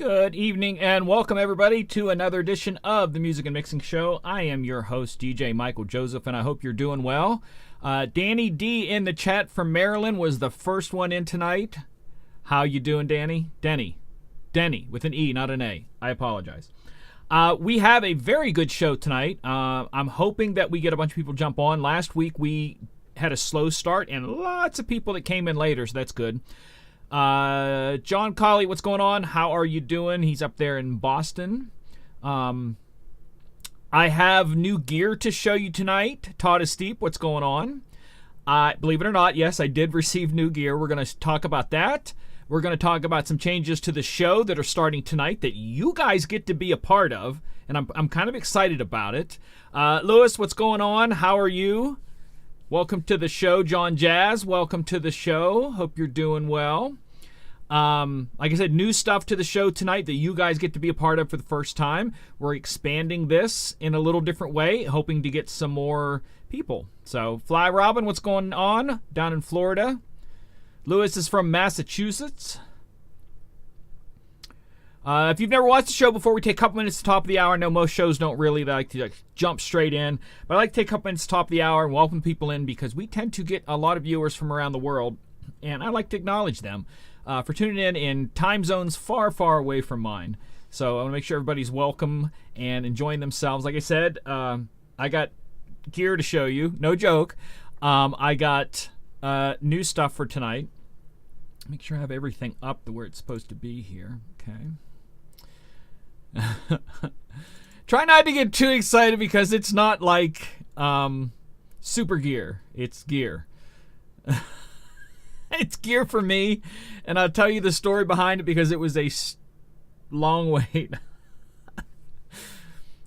Good evening and welcome everybody to another edition of the Music and Mixing Show. I am your host, DJ Michael Joseph, and I hope you're doing well. Danny D in the chat from Maryland was the first one in tonight. How you doing, Danny? Denny with an E, not an A. I apologize. We have a very good show tonight. I'm hoping that we get a bunch of people jump on. Last week we had a slow start and lots of people that came in later, so that's good. John Colley, what's going on? How are you doing? He's up there in Boston. I have new gear to show you tonight. Todd is Steep, what's going on? Believe it or not, yes, I did receive new gear. We're going to talk about that. We're going to talk about some changes to the show that are starting tonight that you guys get to be a part of, and I'm kind of excited about it. Lewis, what's going on? How are you? Welcome to the show. John Jazz, welcome to the show. Hope you're doing well. Like I said, new stuff to the show tonight that you guys get to be a part of for the first time. We're expanding this in a little different way, hoping to get some more people. So, Fly Robin, what's going on down in Florida? Lewis is from Massachusetts. If you've never watched the show before, we take a couple minutes at the top of the hour. I know most shows don't really like to jump straight in, but I like to take a couple minutes at the top of the hour and welcome people in because we tend to get a lot of viewers from around the world, and I like to acknowledge them for tuning in time zones far, far away from mine. So I want to make sure everybody's welcome and enjoying themselves. Like I said, I got gear to show you. No joke. I got new stuff for tonight. Make sure I have everything up to where it's supposed to be here. Okay. Try not to get too excited because it's not like super gear. It's gear. It's gear for me, and I'll tell you the story behind it because it was a long wait.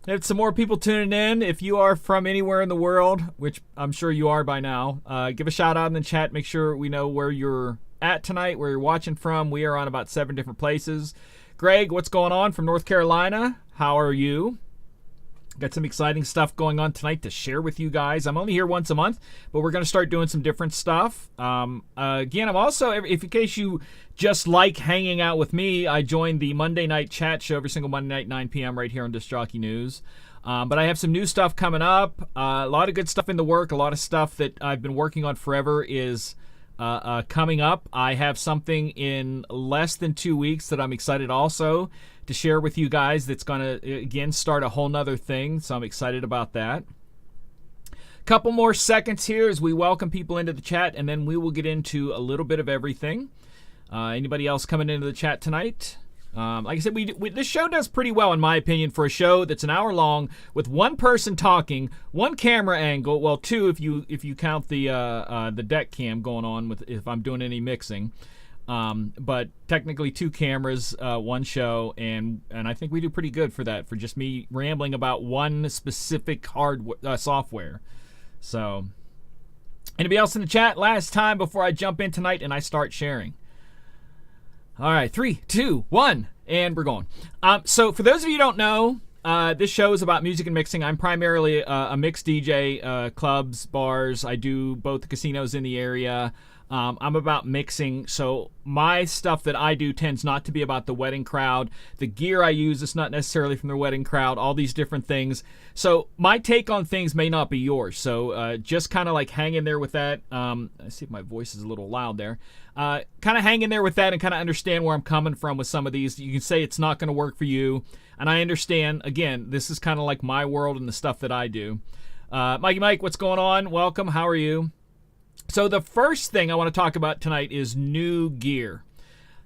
Have some more people tuning in. If you are from anywhere in the world, which I'm sure you are by now, give a shout out in the chat. Make sure we know where you're at tonight, where you're watching from. We are on about 7 different places. Greg, what's going on from North Carolina? How are you? Got some exciting stuff going on tonight to share with you guys. I'm only here once a month, but we're going to start doing some different stuff. Again, I'm also, if in case you just like hanging out with me, I joined the Monday night chat show every single Monday night, 9 p.m. right here on Disc Jockey News. But I have some new stuff coming up. A lot of good stuff in the work. A lot of stuff that I've been working on forever is coming up. I have something in less than 2 weeks that I'm excited also to share with you guys that's going to, again, start a whole nother thing. So I'm excited about that. Couple more seconds here as we welcome people into the chat, and then we will get into a little bit of everything. Anybody else coming into the chat tonight? Like I said, this show does pretty well, in my opinion, for a show that's an hour long with one person talking, one camera angle. Well, 2 if you count the deck cam going on with if I'm doing any mixing. But technically 2 cameras, one show, and I think we do pretty good for that, for just me rambling about one specific software. So, anybody else in the chat? Last time before I jump in tonight and I start sharing. All right, 3, 2, 1, and we're going. So for those of you who don't know, this show is about music and mixing. I'm primarily a mix DJ, clubs, bars. I do both the casinos in the area. I'm about mixing, so my stuff that I do tends not to be about the wedding crowd. The gear I use is not necessarily from the wedding crowd, all these different things. So my take on things may not be yours, so just kind of like hang in there with that. Let's see if my voice is a little loud there. Kind of hang in there with that and kind of understand where I'm coming from with some of these. You can say it's not going to work for you, and I understand. Again, this is kind of like my world and the stuff that I do. Mikey Mike, what's going on? Welcome. How are you? So the first thing I want to talk about tonight is new gear.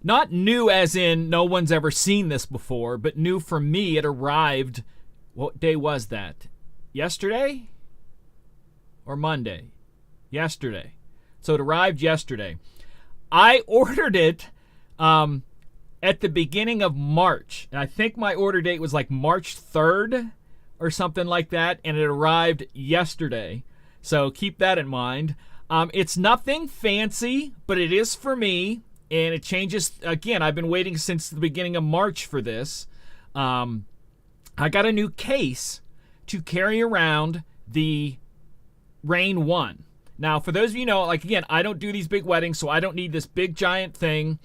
Not new as in no one's ever seen this before, but new for me. It arrived, what day was that? Yesterday? Or Monday? Yesterday. So it arrived yesterday. I ordered it at the beginning of March. And I think my order date was like March 3rd or something like that, and it arrived yesterday. So keep that in mind. It's nothing fancy, but it is for me, and it changes. Again, I've been waiting since the beginning of March for this. I got a new case to carry around the Rain 1. Now, for those of you who know, like, again, I don't do these big weddings, so I don't need this big giant thing.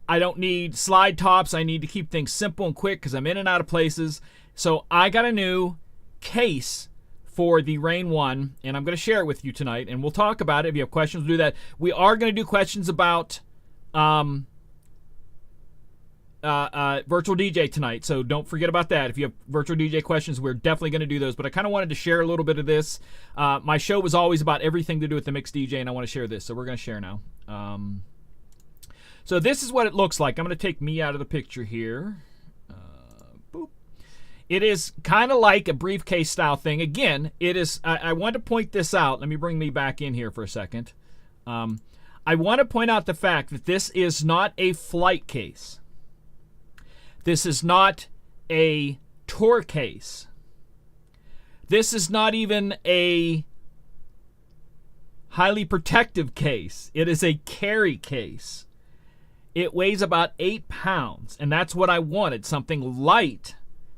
I don't need slide tops. I need to keep things simple and quick because I'm in and out of places. So I got a new case for the Rain 1, and I'm going to share it with you tonight, and we'll talk about it. If you have questions, we'll do that. We are going to do questions about virtual DJ tonight, so don't forget about that. If you have virtual DJ questions, we're definitely going to do those, but I kind of wanted to share a little bit of this. My show was always about everything to do with the mixed DJ, and I want to share this, so we're going to share now. So this is what it looks like. I'm going to take me out of the picture here. Boop. It is kind of like a briefcase style thing. Again, it is. I want to point this out. Let me bring me back in here for a second. I want to point out the fact that this is not a flight case. This is not a tour case. This is not even a highly protective case. It is a carry case. It weighs about 8 pounds, and that's what I wanted, something light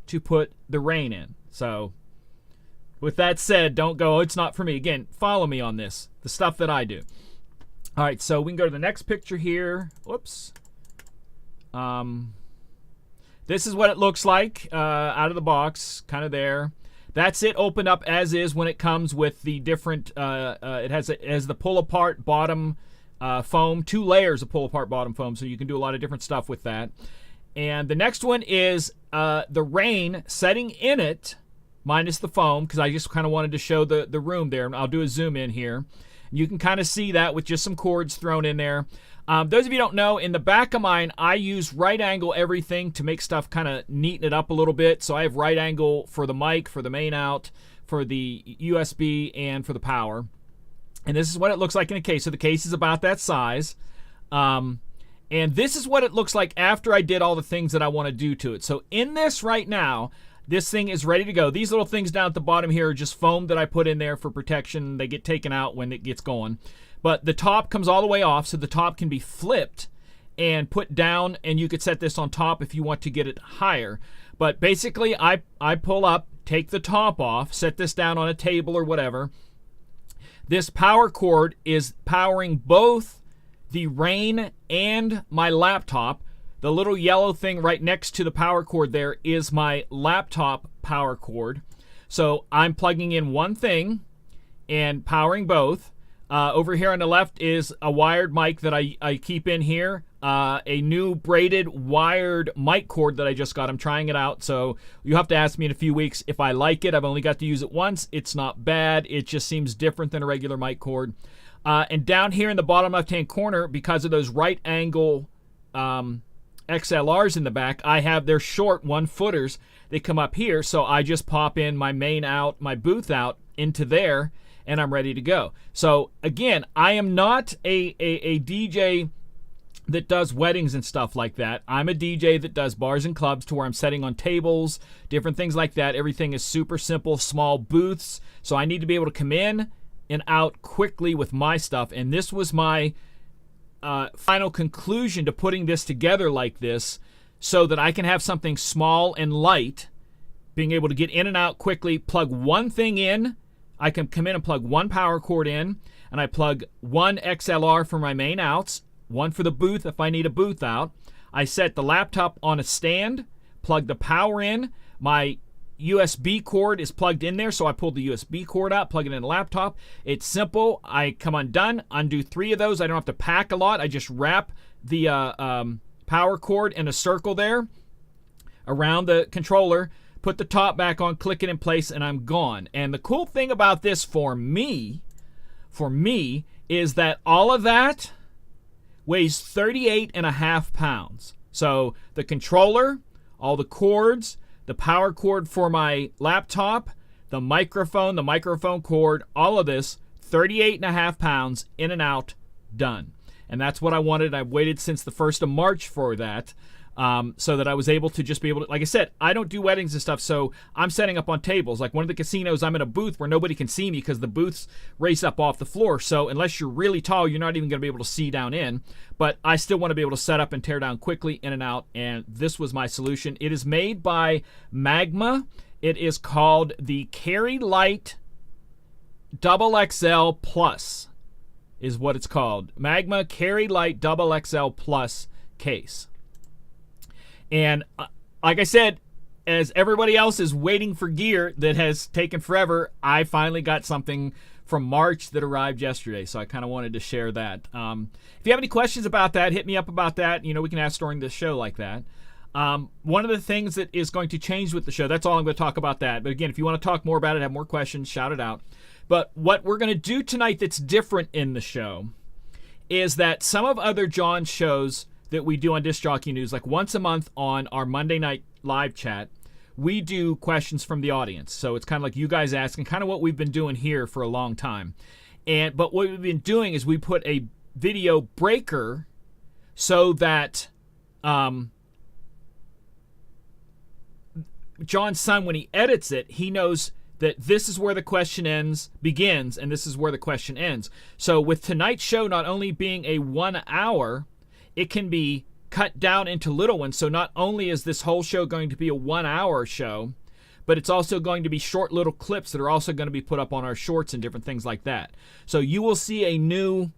to put the Rain in. So with that said, don't go, oh, it's not for me. Again, follow me on this, the stuff that I do. All right, so we can go to the next picture here. Whoops. This is what it looks like out of the box, kind of there. That's it opened up as is when it comes with the different, it has the pull-apart bottom foam, 2 layers of pull-apart bottom foam, so you can do a lot of different stuff with that. And the next one is the Rain setting in it, minus the foam, because I just kind of wanted to show the room there. And I'll do a zoom in here. You can kind of see that with just some cords thrown in there. Those of you who don't know, in the back of mine, I use right angle everything to make stuff kind of neaten it up a little bit. So I have right angle for the mic, for the main out, for the USB, and for the power. And this is what it looks like in a case. So the case is about that size. And this is what it looks like after I did all the things that I want to do to it. So in this right now, this thing is ready to go. These little things down at the bottom here are just foam that I put in there for protection. They get taken out when it gets going. But the top comes all the way off, so the top can be flipped and put down, and you could set this on top if you want to get it higher. But basically, I pull up, take the top off, set this down on a table or whatever. This power cord is powering both the Rain and my laptop. The little yellow thing right next to the power cord there is my laptop power cord. So I'm plugging in one thing and powering both. Over here on the left is a wired mic that I keep in here. A new braided wired mic cord that I just got. I'm trying it out, so you have to ask me in a few weeks if I like it. I've only got to use it once. It's not bad. It just seems different than a regular mic cord. And down here in the bottom left-hand corner, because of those right angle XLRs in the back, I have their short 1-footers. They come up here, so I just pop in my main out, my booth out into there, and I'm ready to go. So again, I am not a DJ that does weddings and stuff like that. I'm a DJ that does bars and clubs to where I'm setting on tables, different things like that. Everything is super simple, small booths. So I need to be able to come in and out quickly with my stuff. And this was my final conclusion to putting this together like this so that I can have something small and light, being able to get in and out quickly, plug one thing in. I can come in and plug one power cord in, and I plug one XLR for my main outs, one for the booth if I need a booth out. I set the laptop on a stand, plug the power in. My USB cord is plugged in there, so I pull the USB cord out, plug it in the laptop. It's simple. I come undone, undo 3 of those. I don't have to pack a lot. I just wrap the power cord in a circle there around the controller, put the top back on, click it in place, and I'm gone. And the cool thing about this for me, is that all of that weighs 38.5 pounds. So the controller, all the cords, the power cord for my laptop, the microphone cord, all of this, 38.5 pounds, in and out, done. And that's what I wanted. I've waited since the 1st of March for that. So that I was able to just be able to, like I said, I don't do weddings and stuff, so I'm setting up on tables. Like one of the casinos, I'm in a booth where nobody can see me because the booths race up off the floor. So unless you're really tall, you're not even going to be able to see down in. But I still want to be able to set up and tear down quickly, in and out, and this was my solution. It is made by Magma. It is called the Carry Light XXL Plus is what it's called. Magma Carry Light XXL Plus case. And like I said, as everybody else is waiting for gear that has taken forever, I finally got something from March that arrived yesterday. So I kind of wanted to share that. If you have any questions about that, hit me up about that. You know, we can ask during this show like that. One of the things that is going to change with the show, that's all I'm going to talk about that. But again, if you want to talk more about it, have more questions, shout it out. But what we're going to do tonight that's different in the show is that some of other John's shows that we do on Disc Jockey News, like once a month on our Monday night live chat, we do questions from the audience. So it's kind of like you guys asking, kind of what we've been doing here for a long time. But what we've been doing is we put a video breaker so that John's son, when he edits it, he knows that this is where the question begins, and this is where the question ends. So with tonight's show not only being a 1 hour, it can be cut down into little ones. So not only is this whole show going to be a 1 hour show, but it's also going to be short little clips that are also going to be put up on our shorts and different things like that. So you will see a new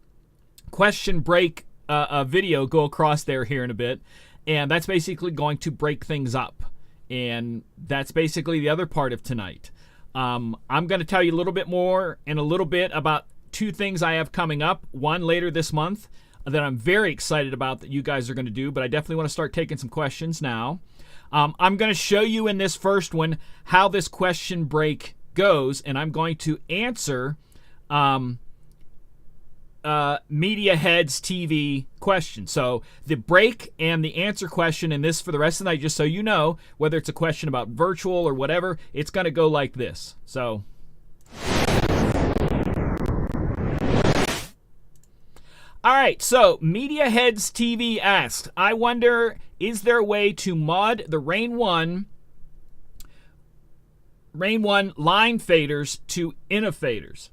question break video go across there here in a bit, and that's basically going to break things up. And that's basically the other part of tonight. I'm going to tell you a little bit more in a little bit about two things I have coming up. One later this month that I'm very excited about that you guys are going to do, but I definitely want to start taking some questions now. I'm going to show you in this first one how this question break goes, and I'm going to answer Media Heads TV question. So the break and the answer question in this for the rest of the night, just so you know, whether it's a question about virtual or whatever, it's going to go like this. So all right, so Media Heads TV asked, I wonder, is there a way to mod the Rain 1 line faders to INA faders?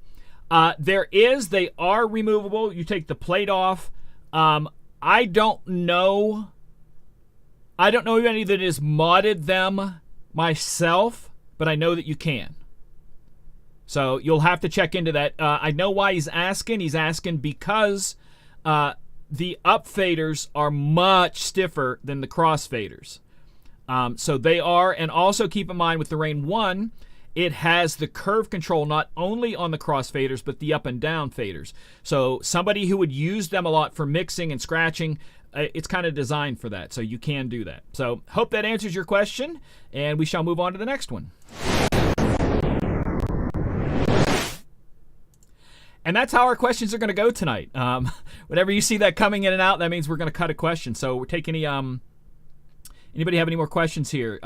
There is. They are removable. You take the plate off. I don't know anybody that has modded them myself, but I know that you can. So you'll have to check into that. I know why he's asking. He's asking because the up faders are much stiffer than the cross faders. So they are, and also keep in mind with the Rain 1, it has the curve control not only on the cross faders, but the up and down faders. So somebody who would use them a lot for mixing and scratching, it's kind of designed for that. So you can do that. So hope that answers your question, and we shall move on to the next one. And that's how our questions are going to go tonight. Whenever you see that coming in and out, that means we're going to cut a question. So we're taking anybody have any more questions here?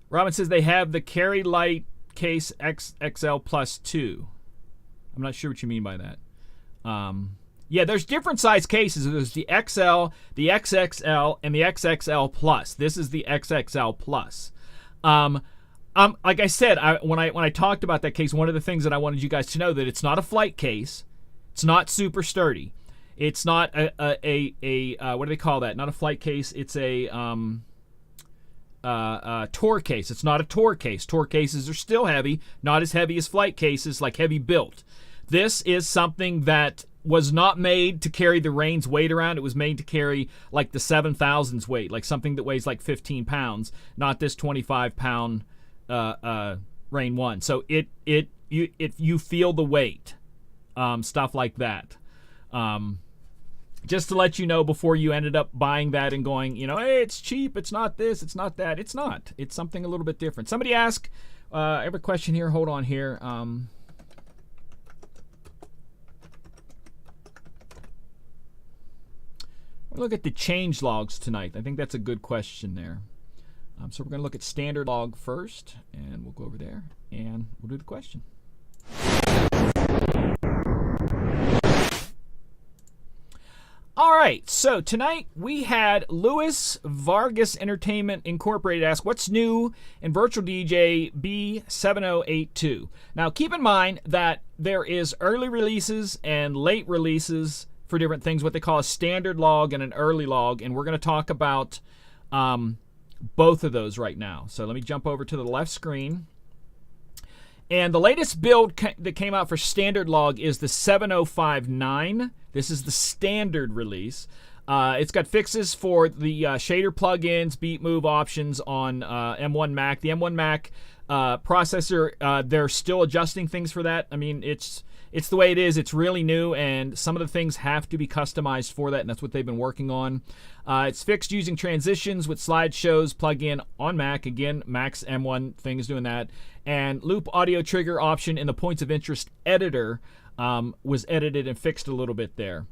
Robin says they have the Carry Light Case XXL Plus 2. I'm not sure what you mean by that. Yeah, there's different size cases. There's the XL, the XXL, and the XXL Plus. This is the XXL Plus. Like I said, when I talked about that case, one of the things that I wanted you guys to know that it's not a flight case. It's not super sturdy. It's not a what do they call that? Not a flight case. It's a tour case. It's not a tour case. Tour cases are still heavy, not as heavy as flight cases, like heavy built. This is something that was not made to carry the Rain's weight around. It was made to carry like the 7000's weight, like something that weighs like 15 pounds, not this 25-pound Rain 1. So you feel the weight, stuff like that. Just to let you know before you ended up buying that and going, hey, it's cheap, it's not this, it's not that. It's not. It's something a little bit different. Somebody asked, I have a question here. Hold on here. We'll look at the change logs tonight. I think that's a good question there. So we're going to look at standard log first, and we'll go over there, and we'll do the question. All right, so tonight we had Louis Vargas Entertainment Incorporated ask, what's new in Virtual DJ B7082? Now, keep in mind that there is early releases and late releases for different things, what they call a standard log and an early log, and we're going to talk about both of those right now. So let me jump over to the left screen. And the latest build that came out for standard log is the 7059. This is the standard release. It's got fixes for the shader plugins, beat move options on M1 Mac. The M1 Mac processor, they're still adjusting things for that. I mean, it's the way it is. It's really new, and some of the things have to be customized for that, and that's what they've been working on. It's fixed using transitions with slideshows plugin on Mac. Again, Mac's M1 thing is doing that. And loop audio trigger option in the points of interest editor was edited and fixed a little bit there.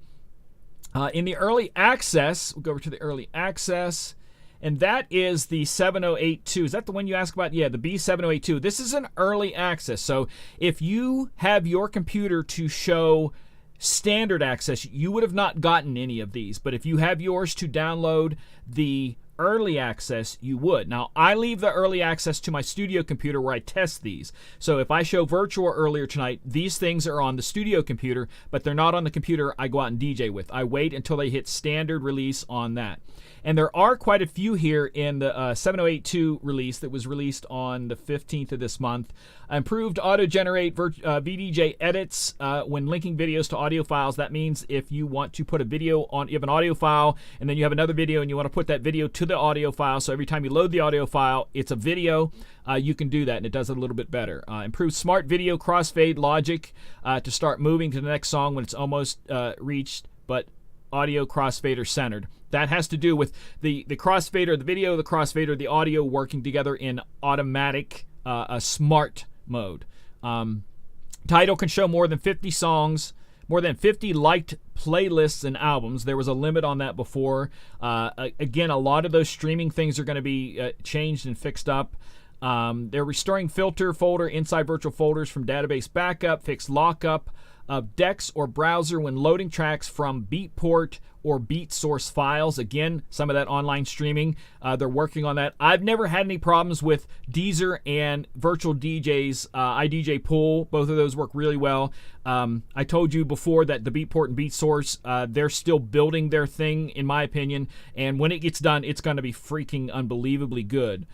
In the early access, we'll go over to the early access, and that is the 7082. Is that the one you asked about? Yeah, the B7082. This is an early access. So if you have your computer to show standard access, you would have not gotten any of these. But if you have yours to download the early access, you would. Now, I leave the early access to my studio computer where I test these. So if I show virtual earlier tonight, these things are on the studio computer, but they're not on the computer I go out and DJ with. I wait until they hit standard release on that. And there are quite a few here in the 7082 release that was released on the 15th of this month. Improved auto-generate VDJ edits when linking videos to audio files. That means if you want to put a video on, you have an audio file, and then you have another video, and you want to put that video to the audio file. So every time you load the audio file, it's a video. You can do that, and it does it a little bit better. Improved smart video crossfade logic to start moving to the next song when it's almost reached, but audio crossfader centered. That has to do with the crossfader, the video, the crossfader, the audio working together in automatic, a smart mode. Tidal can show more than 50 songs, more than 50 liked playlists and albums. There was a limit on that before. Again, a lot of those streaming things are going to be changed and fixed up. They're restoring filter folder inside virtual folders from database backup, fixed lockup of DeX or browser when loading tracks from Beatport or Beat Source files. Again, some of that online streaming, they're working on that. I've never had any problems with Deezer and Virtual DJ's iDJ Pool. Both of those work really well. I told you before that the Beatport and Beat Source, they're still building their thing, in my opinion, and when it gets done, it's going to be freaking unbelievably good.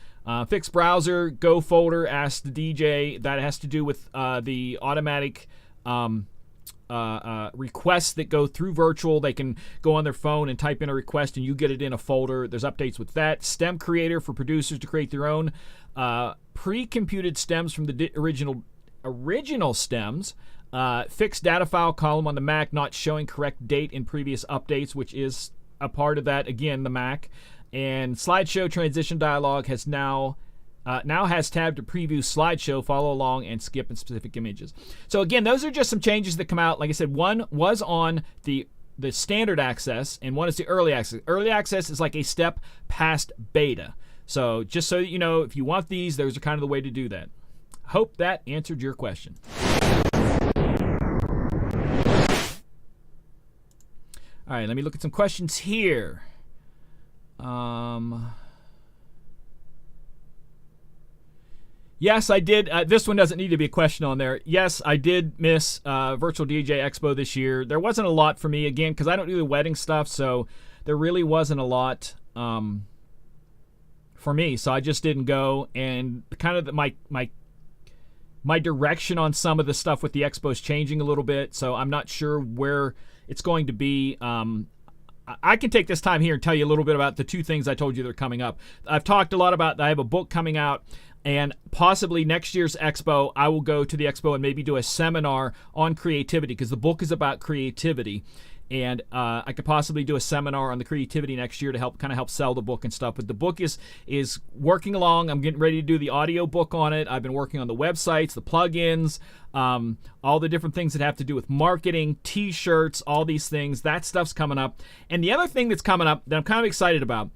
Fixed browser, Go folder, ask the DJ. That has to do with the automatic requests that go through virtual. They can go on their phone and type in a request and you get it in a folder. There's updates with that. Stem creator for producers to create their own pre-computed stems from the original stems. Fixed data file column on the Mac not showing correct date in previous updates, which is a part of that, again, the Mac. And slideshow transition dialog has now has tab to preview slideshow, follow along, and skip in specific images. So again, those are just some changes that come out. Like I said, one was on the standard access, and one is the early access. Early access is like a step past beta. So just so that you know, if you want these, those are kind of the way to do that. Hope that answered your question. All right, let me look at some questions here. Yes, I did. This one doesn't need to be a question on there. Yes, I did miss Virtual DJ Expo this year. There wasn't a lot for me, again, because I don't do the wedding stuff, so there really wasn't a lot for me. So I just didn't go, and kind of my direction on some of the stuff with the expo is changing a little bit, so I'm not sure where it's going to be. I can take this time here and tell you a little bit about the two things I told you that are coming up. I've talked a lot about, I have a book coming out, and possibly next year's expo, I will go to the expo and maybe do a seminar on creativity, because the book is about creativity. And I could possibly do a seminar on the creativity next year to help sell the book and stuff. But the book is working along. I'm getting ready to do the audio book on it. I've been working on the websites, the plugins, all the different things that have to do with marketing, T-shirts, all these things. That stuff's coming up. And the other thing that's coming up that I'm kind of excited about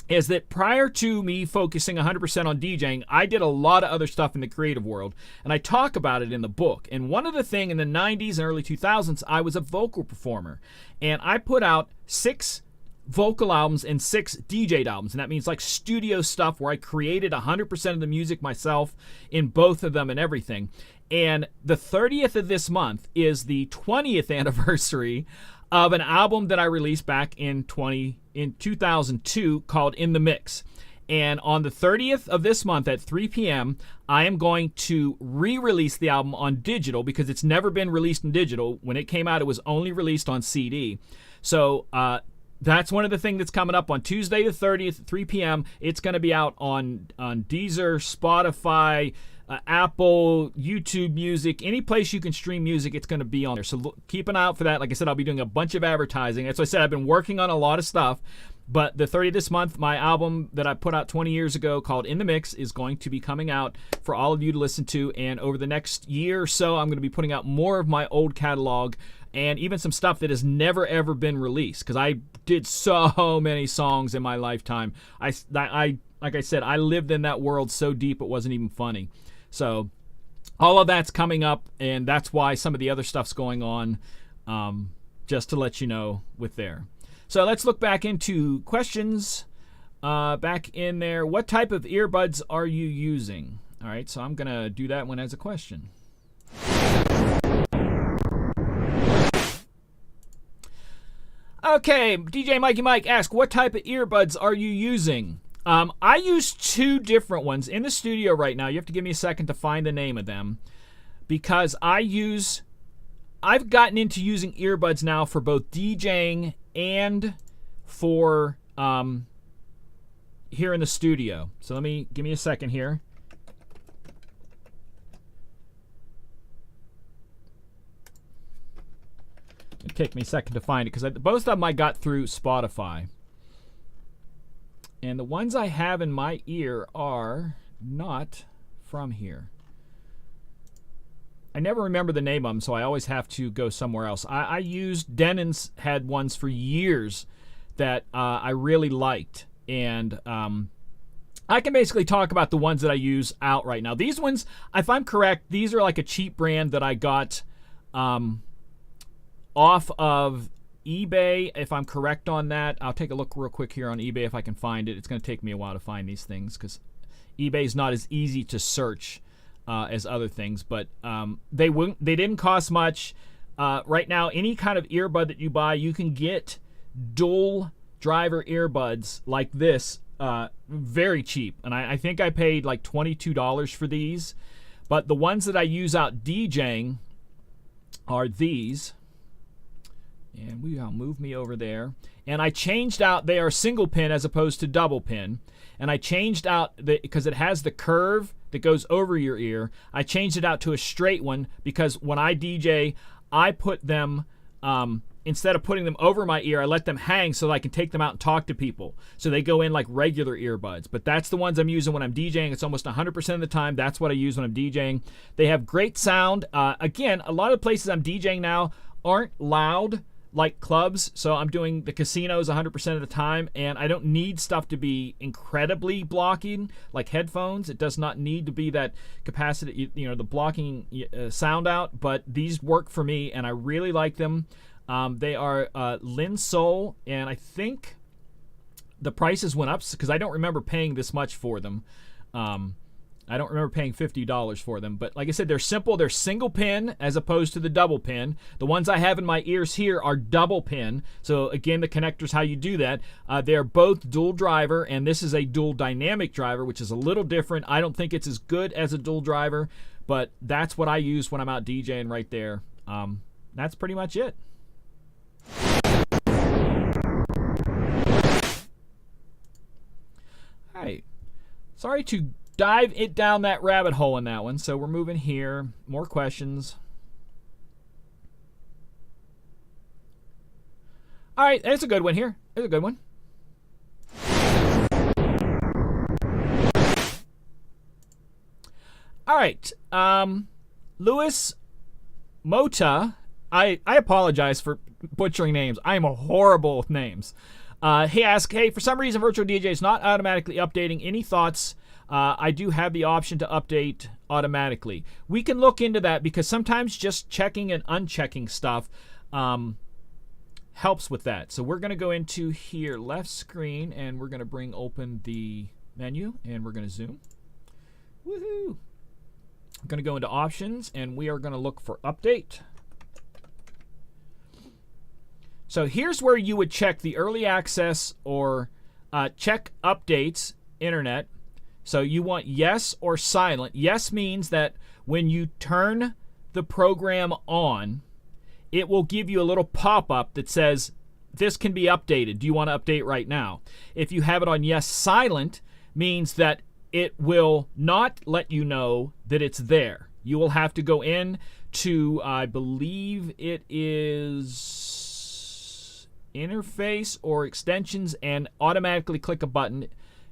is that prior to me focusing 100% on DJing, I did a lot of other stuff in the creative world, and I talk about it in the book. And one of the things in the 90s and early 2000s, I was a vocal performer, and I put out 6 vocal albums and 6 DJ'd albums, and that means like studio stuff where I created 100% of the music myself in both of them and everything. And the 30th of this month is the 20th anniversary of an album that I released back in 2002 called In the Mix. And on the 30th of this month at 3 p.m., I am going to re-release the album on digital, because it's never been released in digital. When it came out, it was only released on CD. So That's one of the things that's coming up on Tuesday the 30th at 3 p.m. It's going to be out on Deezer, Spotify, Apple, YouTube Music, any place you can stream music, it's going to be on there. So keep an eye out for that. Like I said, I'll be doing a bunch of advertising. As I said, I've been working on a lot of stuff. But the 30th this month, my album that I put out 20 years ago called In the Mix is going to be coming out for all of you to listen to. And over the next year or so, I'm going to be putting out more of my old catalog and even some stuff that has never, ever been released. Because I did so many songs in my lifetime. I, like I said, I lived in that world so deep it wasn't even funny. So all of that's coming up, and that's why some of the other stuff's going on, just to let you know with there. So let's look back into questions. Back in there, what type of earbuds are you using? All right, so I'm going to do that one as a question. Okay, DJ Mikey Mike asks, what type of earbuds are you using? I use two different ones in the studio right now. You have to give me a second to find the name of them, because I've gotten into using earbuds now for both DJing and for here in the studio. So give me a second here. It'll take me a second to find it, because both of them I got through Spotify. And the ones I have in my ear are not from here. I never remember the name of them, so I always have to go somewhere else. I used Denon's had ones for years that I really liked. And I can basically talk about the ones that I use out right now. These ones, if I'm correct, these are like a cheap brand that I got off of eBay, if I'm correct on that. I'll take a look real quick here on eBay if I can find it. It's going to take me a while to find these things because eBay is not as easy to search as other things. But they didn't cost much. Right now, any kind of earbud that you buy, you can get dual driver earbuds like this very cheap. And I think I paid like $22 for these. But the ones that I use out DJing are these. And I'll move me over there. And I changed out, they are single pin as opposed to double pin. And I changed out, because it has the curve that goes over your ear, I changed it out to a straight one because when I DJ, I put them, instead of putting them over my ear, I let them hang so that I can take them out and talk to people. So they go in like regular earbuds. But that's the ones I'm using when I'm DJing. It's almost 100% of the time. That's what I use when I'm DJing. They have great sound. Again, a lot of places I'm DJing now aren't loud like clubs, so I'm doing the casinos 100% of the time, and I don't need stuff to be incredibly blocking like headphones. It does not need to be that capacity, the blocking sound out, but these work for me, and I really like them. They are Linsole, and I think the prices went up because I don't remember paying this much for them. I don't remember paying $50 for them. But like I said, they're simple. They're single pin as opposed to the double pin. The ones I have in my ears here are double pin. So again, the connector's how you do that. They're both dual driver, and this is a dual dynamic driver, which is a little different. I don't think it's as good as a dual driver, but that's what I use when I'm out DJing right there. That's pretty much it. All right. Sorry to dive it down that rabbit hole in that one. So we're moving here. More questions. All right, there's a good one here. There's a good one. All right. Louis Mota. I apologize for butchering names. I am horrible with names. He asked, hey, for some reason, Virtual DJ is not automatically updating. Any thoughts? I do have the option to update automatically. We can look into that because sometimes just checking and unchecking stuff helps with that. So we're going to go into here, left screen, and we're going to bring open the menu, and we're going to zoom. Woohoo! I'm going to go into options, and we are going to look for update. So here's where you would check the early access or check updates, internet. So you want yes or silent. Yes means that when you turn the program on, it will give you a little pop-up that says this can be updated. Do you want to update right now? If you have it on yes silent, means that it will not let you know that it's there. You will have to go in to, I believe it is interface or extensions, and automatically click a button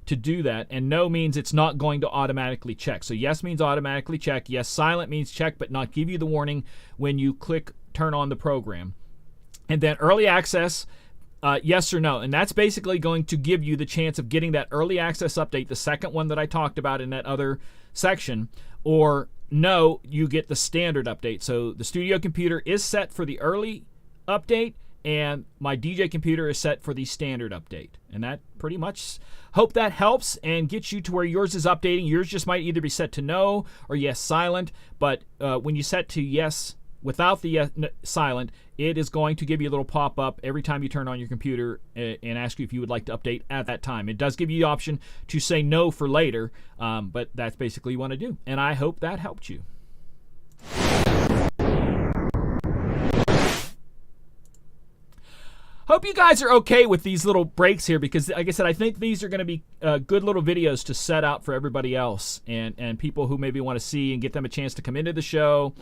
to do that. And no means it's not going to automatically check. So yes means automatically check. Yes silent means check, but not give you the warning when you click turn on the program. And then early access, yes or no. And that's basically going to give you the chance of getting that early access update, the second one that I talked about in that other section, or no, you get the standard update. So the studio computer is set for the early update, and my DJ computer is set for the standard update. And that pretty much, hope that helps and gets you to where yours is updating. Yours just might either be set to no or yes silent, but when you set to yes without the yes silent, it is going to give you a little pop-up every time you turn on your computer and ask you if you would like to update at that time. It does give you the option to say no for later, but that's basically what you want to do. And I hope that helped you. Hope you guys are okay with these little breaks here, because like I said, I think these are going to be good little videos to set out for everybody else and people who maybe want to see and get them a chance to come into the show.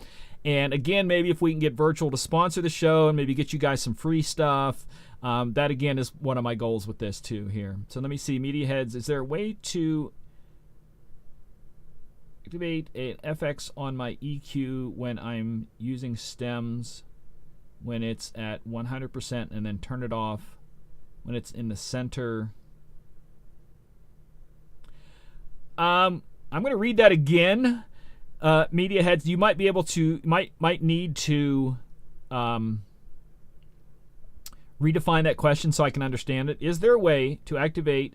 And again, maybe if we can get Virtual to sponsor the show and maybe get you guys some free stuff, that again is one of my goals with this too here. So let me see, Media Heads, is there a way to activate an FX on my EQ when I'm using stems when it's at 100% and then turn it off when it's in the center? I'm going to read that again. Media Heads, you might be able to, might need to redefine that question so I can understand it. Is there a way to activate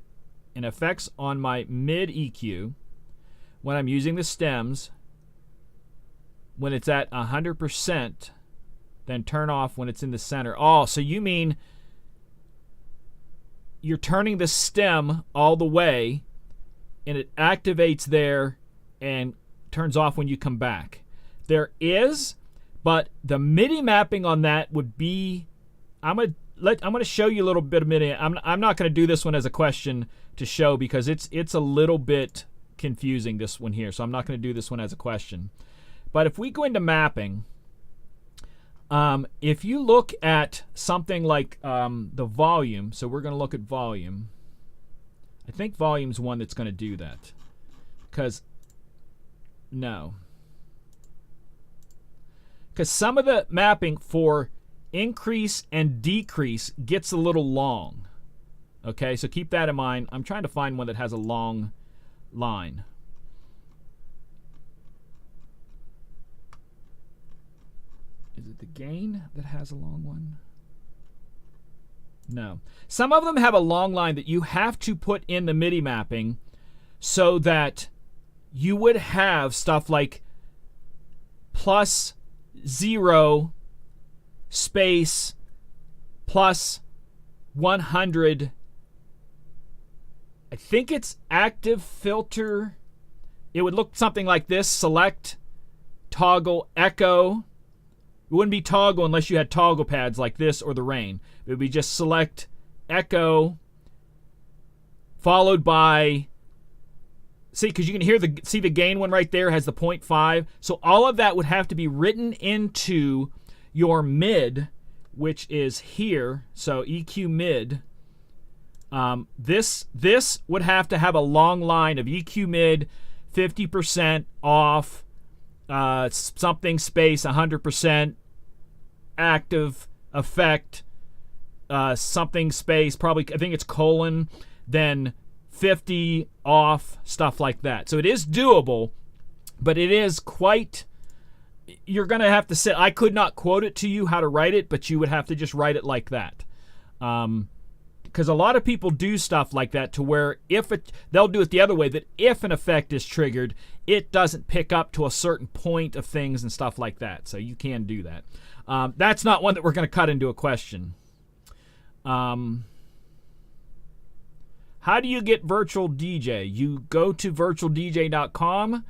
an effects on my mid EQ when I'm using the stems when it's at 100%, then turn off when it's in the center? Oh, so you mean you're turning the stem all the way and it activates there and turns off when you come back. There is, but the MIDI mapping on that would be, I'm gonna show you a little bit of MIDI. I'm not gonna do this one as a question to show because it's a little bit confusing, this one here, so I'm not gonna do this one as a question. But if we go into mapping, if you look at something like the volume, so we're gonna look at volume. I think volume's one that's gonna do that, because no. Because some of the mapping for increase and decrease gets a little long. Okay, so keep that in mind. I'm trying to find one that has a long line. Is it the gain that has a long one? No. Some of them have a long line that you have to put in the MIDI mapping so that you would have stuff like +0 space +100. I think it's active filter. It would look something like this: select, toggle, echo. It wouldn't be toggle unless you had toggle pads like this or the rain. It would be just select, echo, followed by, see, because you can hear see the gain one right there has the 0.5. So all of that would have to be written into your mid, which is here. So EQ mid. This would have to have a long line of EQ mid, 50% off, something space 100%, active effect, something space, probably I think it's colon, then 50 off, stuff like that. So it is doable, but it is quite, you're going to have to sit. I could not quote it to you how to write it, but you would have to just write it like that. Because a lot of people do stuff like that to where they'll do it the other way, that if an effect is triggered, it doesn't pick up to a certain point of things and stuff like that. So you can do that. That's not one that we're going to cut into a question. How do you get Virtual DJ? You go to virtualdj.com,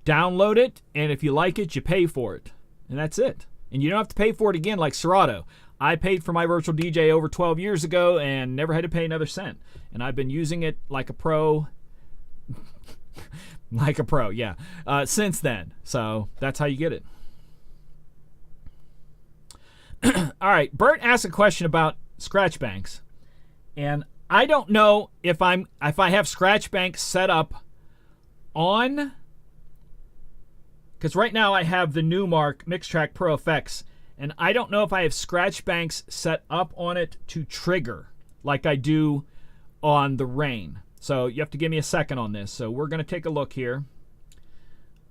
download it, and if you like it, you pay for it. And that's it. And you don't have to pay for it again like Serato. I paid for my virtual DJ over 12 years ago and never had to pay another cent. And I've been using it like a pro. Like a pro, yeah. Since then. So that's how you get it. All right. Bert asked a question about scratch banks. And I don't know if I have scratch banks set up on, because right now I have the Numark Mixtrack Pro Effects, and I don't know if I have scratch banks set up on it to trigger like I do on the Rain. So you have to give me a second on this. So we're going to take a look here.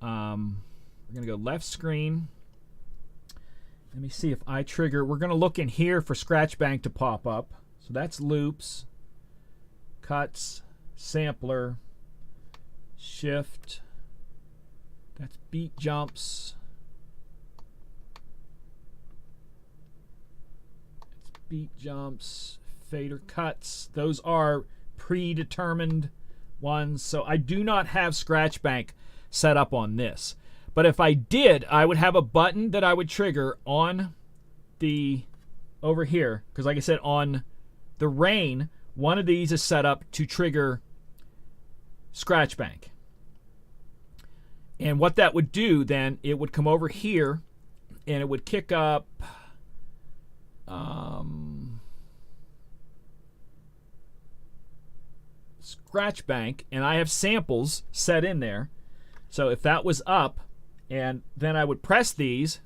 We're going to go left screen. Let me see if I trigger. We're going to look in here for scratch bank to pop up. So that's loops, cuts, sampler, shift. That's beat jumps. It's beat jumps, fader cuts. Those are predetermined ones. So I do not have scratch bank set up on this. But if I did, I would have a button that I would trigger on the over here. Because like I said, on the Rain, one of these is set up to trigger scratch bank. And what that would do then, it would come over here and it would kick up scratch bank, and I have samples set in there. So if that was up and then I would press these,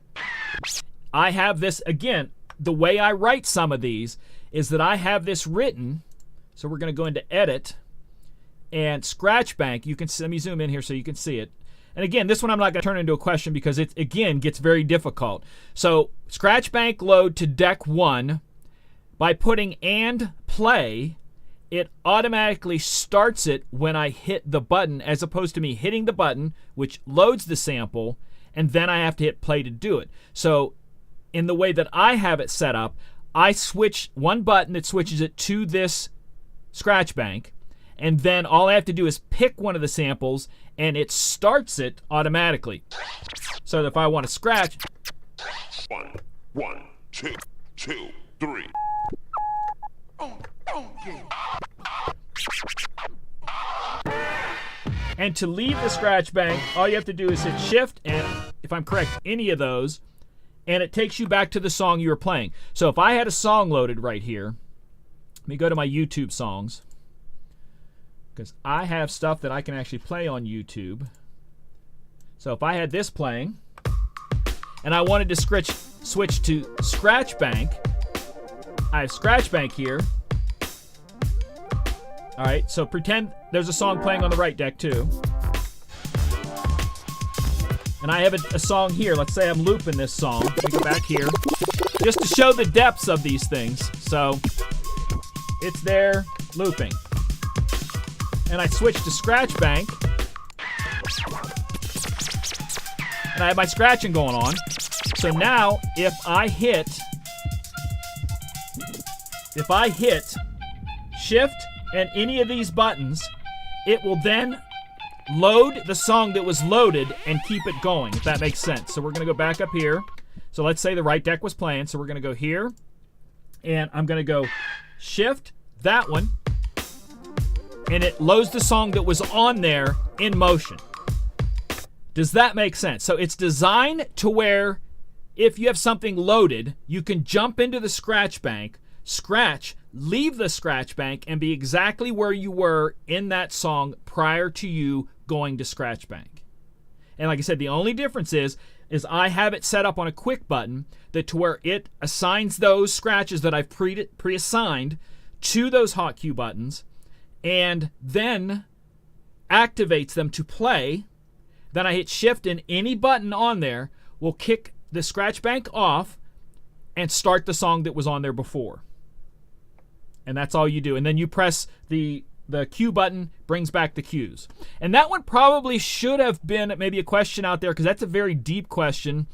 I have this again. The way I write some of these is that I have this written. So we're going to go into edit and scratch bank. You can, let me zoom in here so you can see it. And again, this one I'm not going to turn into a question because it, again, gets very difficult. So scratch bank load to deck 1. By putting and play, it automatically starts it when I hit the button, as opposed to me hitting the button, which loads the sample, and then I have to hit play to do it. So in the way that I have it set up, I switch one button that switches it to this scratch bank, and then all I have to do is pick one of the samples and it starts it automatically. So if I want to scratch, 1, 1, 2, 2, 3. And to leave the scratch bank, all you have to do is hit shift and, if I'm correct, any of those, and it takes you back to the song you were playing. So if I had a song loaded right here, let me go to my YouTube songs, because I have stuff that I can actually play on YouTube. So if I had this playing and I wanted to switch to scratch bank, I have scratch bank here. All right, so pretend there's a song playing on the right deck too. And I have a song here. Let's say I'm looping this song. Let me go back here just to show the depths of these things. So it's there looping. And I switch to scratch bank. And I have my scratching going on. So now if I hit shift and any of these buttons, it will then load the song that was loaded and keep it going, if that makes sense. So we're going to go back up here. So let's say the right deck was playing. So we're going to go here. And I'm going to go shift that one. And it loads the song that was on there in motion. Does that make sense? So it's designed to where if you have something loaded, you can jump into the scratch bank, scratch, leave the scratch bank, and be exactly where you were in that song prior to you going to scratch bank. And like I said, the only difference is I have it set up on a quick button that to where it assigns those scratches that I've pre-assigned to those hotkey buttons, and then activates them to play. Then I hit shift and any button on there will kick the scratch bank off and start the song that was on there before. And that's all you do. And then you press the Q button, brings back the cues. And that one probably should have been maybe a question out there, because that's a very deep question.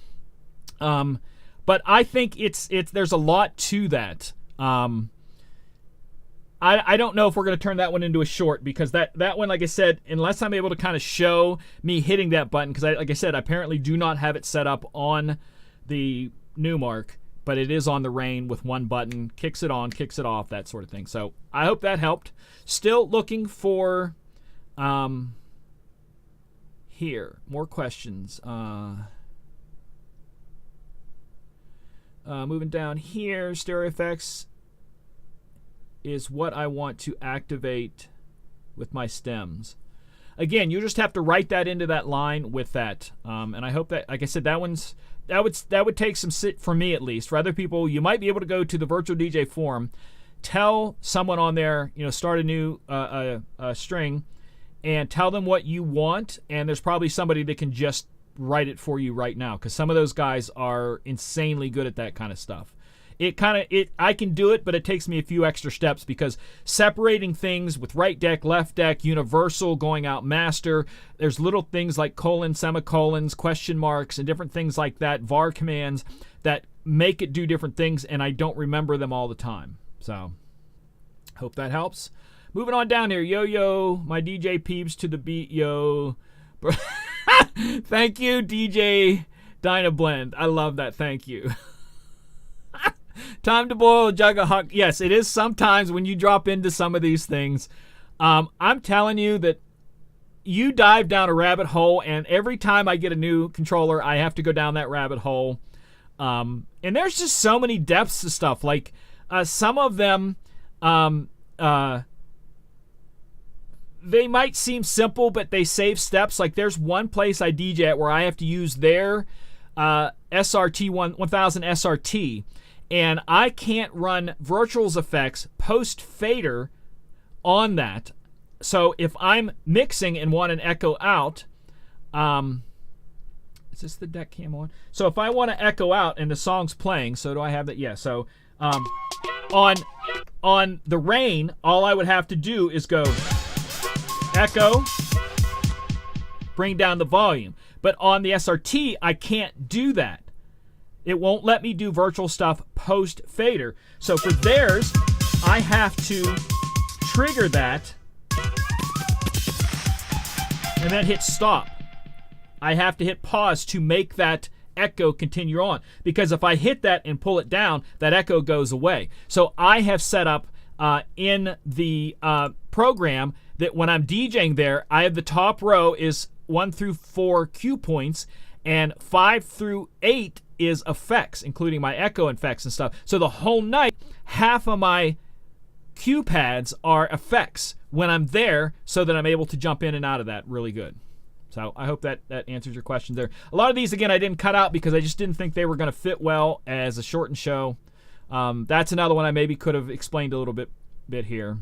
But I think there's a lot to that. I don't know if we're going to turn that one into a short, because that one, like I said, unless I'm able to kind of show me hitting that button, because like I said, I apparently do not have it set up on the Numark, but it is on the Reign with one button, kicks it on, kicks it off, that sort of thing. So I hope that helped. Still looking for here more questions. Moving down here, stereo effects is what I want to activate with my stems. Again, you just have to write that into that line with that. And I hope that, like I said, that would take some sit for me at least. For other people, you might be able to go to the Virtual DJ forum, tell someone on there, start a new string, and tell them what you want. And there's probably somebody that can just write it for you right now, because some of those guys are insanely good at that kind of stuff. I can do it, but it takes me a few extra steps, because separating things with right deck, left deck, universal, going out master, there's little things like colons, semicolons, question marks, and different things like that, var commands that make it do different things, and I don't remember them all the time. So, hope that helps. Moving on down here, yo, my DJ peeps to the beat, yo. Thank you, DJ Dynablend. I love that. Thank you. Time to boil a jug of hot. Yes, it is sometimes when you drop into some of these things. I'm telling you that you dive down a rabbit hole, and every time I get a new controller, I have to go down that rabbit hole. And there's just so many depths to stuff. Like some of them, they might seem simple, but they save steps. Like there's one place I DJ at where I have to use their SRT 1000 SRT, and I can't run Virtual's effects post fader on that. So if I'm mixing and want an echo out, is this the deck cam on? So if I want to echo out and the song's playing, so do I have that? Yeah. So on the Reign, all I would have to do is go echo, bring down the volume. But on the SRT, I can't do that. It won't let me do virtual stuff post fader. So for theirs, I have to trigger that and then hit stop. I have to hit pause to make that echo continue on, because if I hit that and pull it down, that echo goes away. So I have set up in the program that when I'm DJing there, I have the top row is 1 through 4 cue points, and 5 through 8 is effects, including my echo effects and stuff. So the whole night, half of my cue pads are effects when I'm there, so that I'm able to jump in and out of that really good. So I hope that answers your question there. A lot of these, again, I didn't cut out because I just didn't think they were going to fit well as a shortened show. That's another one I maybe could have explained a little bit here.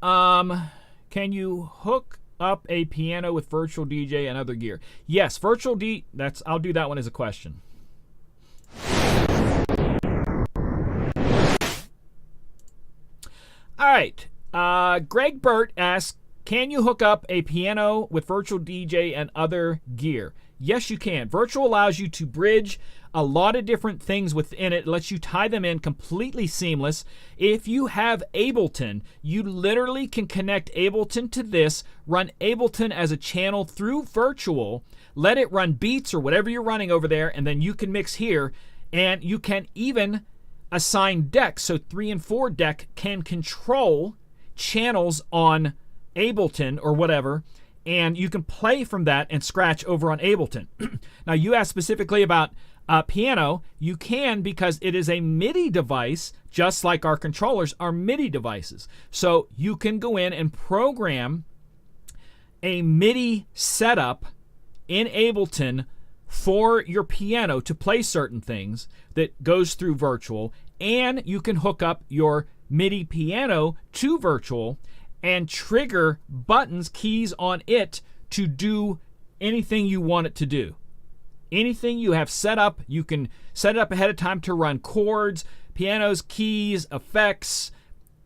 Can you hook up a piano with Virtual DJ and other gear? Yes, I'll do that one as a question. All right. Greg Burt asks, can you hook up a piano with Virtual DJ and other gear? Yes, you can. Virtual allows you to bridge a lot of different things within it. It lets you tie them in completely seamless. If you have Ableton, you literally can connect Ableton to this, run Ableton as a channel through Virtual, let it run beats or whatever you're running over there, and then you can mix here, and you can even assign decks. So 3 and 4 deck can control channels on Ableton or whatever, and you can play from that and scratch over on Ableton. Now, you asked specifically about piano. You can, because it is a MIDI device, just like our controllers are MIDI devices. So you can go in and program a MIDI setup in Ableton for your piano to play certain things that goes through Virtual, and you can hook up your MIDI piano to Virtual and trigger buttons, keys on it to do anything you want it to do. Anything you have set up, you can set it up ahead of time to run chords, pianos, keys, effects,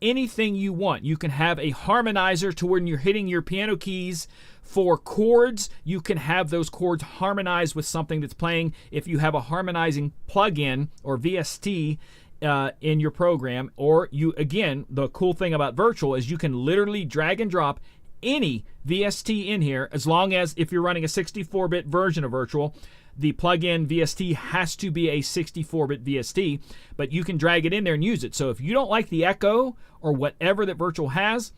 anything you want. You can have a harmonizer to when you're hitting your piano keys for chords, you can have those chords harmonized with something that's playing. If you have a harmonizing plugin or VST in your program, or you, again, the cool thing about Virtual is you can literally drag and drop any VST in here, as long as if you're running a 64-bit version of Virtual, the plug-in VST has to be a 64-bit VST, but you can drag it in there and use it. So if you don't like the Echo or whatever that Virtual has,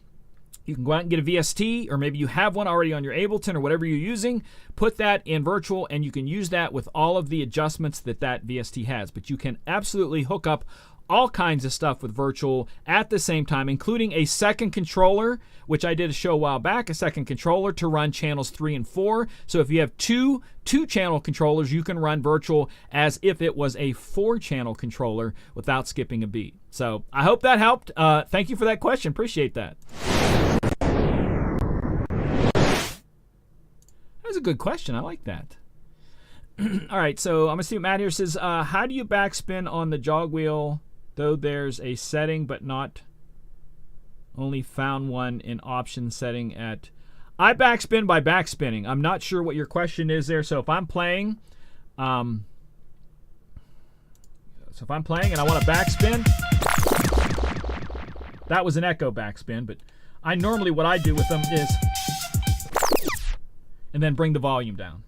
you can go out and get a VST, or maybe you have one already on your Ableton or whatever you're using, put that in Virtual, and you can use that with all of the adjustments that that VST has. But you can absolutely hook up all kinds of stuff with Virtual at the same time, including a second controller, which I did a show a while back, a second controller to run channels 3 and 4. So if you have two channel controllers, you can run Virtual as if it was a 4-channel controller without skipping a beat. So I hope that helped. Thank you for that question. Appreciate that. That's a good question. I like that. All right, so I'm going to see what Matt here says. How do you backspin on the Jog Wheel, though there's a setting but not only found one in option setting at... I backspin by backspinning. I'm not sure what your question is there. So if I'm playing... and I want to backspin... That was an echo backspin, but I normally what I do with them is... and then bring the volume down.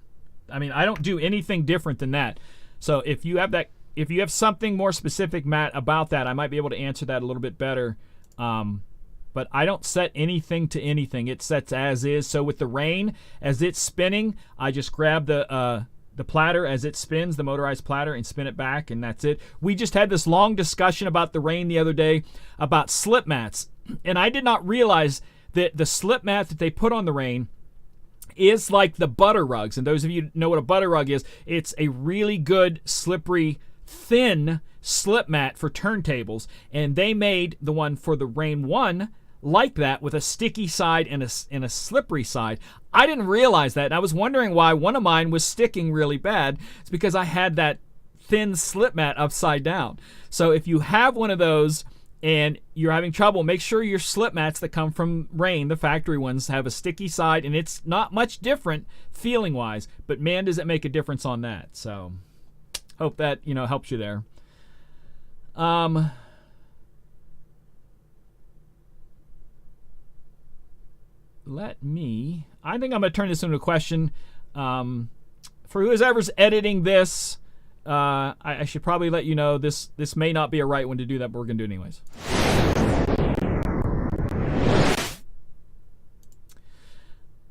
I mean, I don't do anything different than that. So if you have something more specific, Matt, about that, I might be able to answer that a little bit better. But I don't set anything to anything. It sets as is. So with the rain, as it's spinning, I just grab the platter as it spins, the motorized platter, and spin it back, and that's it. We just had this long discussion about the rain the other day about slip mats. And I did not realize that the slip mat that they put on the rain is like the butter rugs. And those of you who know what a butter rug is, it's a really good, slippery, thin slip mat for turntables. And they made the one for the Rain 1 like that, with a sticky side and a slippery side. I didn't realize that, and I was wondering why one of mine was sticking really bad. It's because I had that thin slip mat upside down. So if you have one of those and you're having trouble, make sure your slip mats that come from Rain, the factory ones, have a sticky side, and it's not much different feeling wise, but man, does it make a difference on that. So hope that, helps you there. I think I'm going to turn this into a question. For whoever's editing this, I should probably let you know this may not be a right one to do that, but we're going to do it anyways.